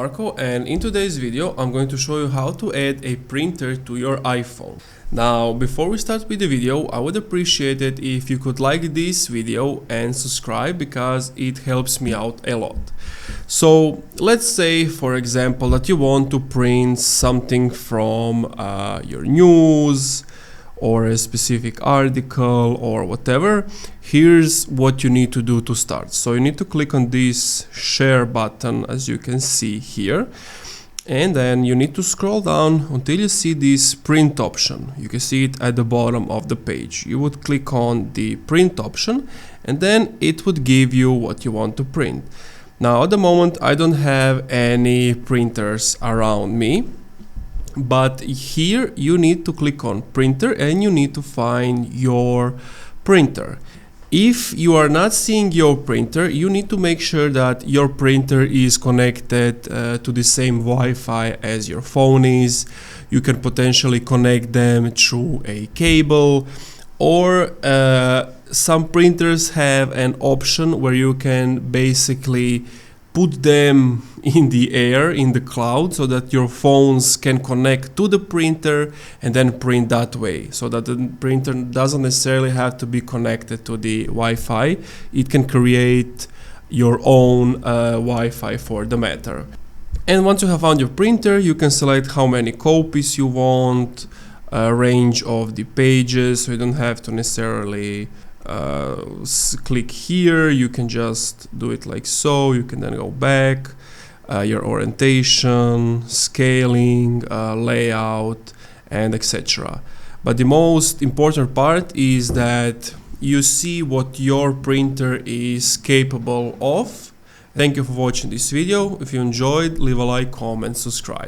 Marco, and in today's video I'm going to show you how to add a printer to your iPhone. Now before we start with the video, I would appreciate it if you could like this video and subscribe because it helps me out a lot. So let's say for example that you want to print something from your news or a specific article or whatever. Here's what you need to do to start. So you need to click on this share button, as you can see here, and then you need to scroll down until you see this print option. You can see it at the bottom of the page. You would click on the print option and then it would give you what you want to print. Now at the moment I don't have any printers around me, but here you need to click on printer and you need to find your printer. If you are not seeing your printer, you need to make sure that your printer is connected to the same Wi-Fi as your phone is. You can potentially connect them through a cable, or some printers have an option where you can basically put them in the air, in the cloud, so that your phones can connect to the printer and then print that way, so that the printer doesn't necessarily have to be connected to the Wi-Fi. It can create your own Wi-Fi for the matter. And once you have found your printer, you can select how many copies you want, range of the pages, so you don't have to necessarily click here. You can just do it like so. You can then go back, your orientation, scaling, layout, and etc. But the most important part is that you see what your printer is capable of. Thank you for watching this video. If you enjoyed, leave a like, comment, subscribe.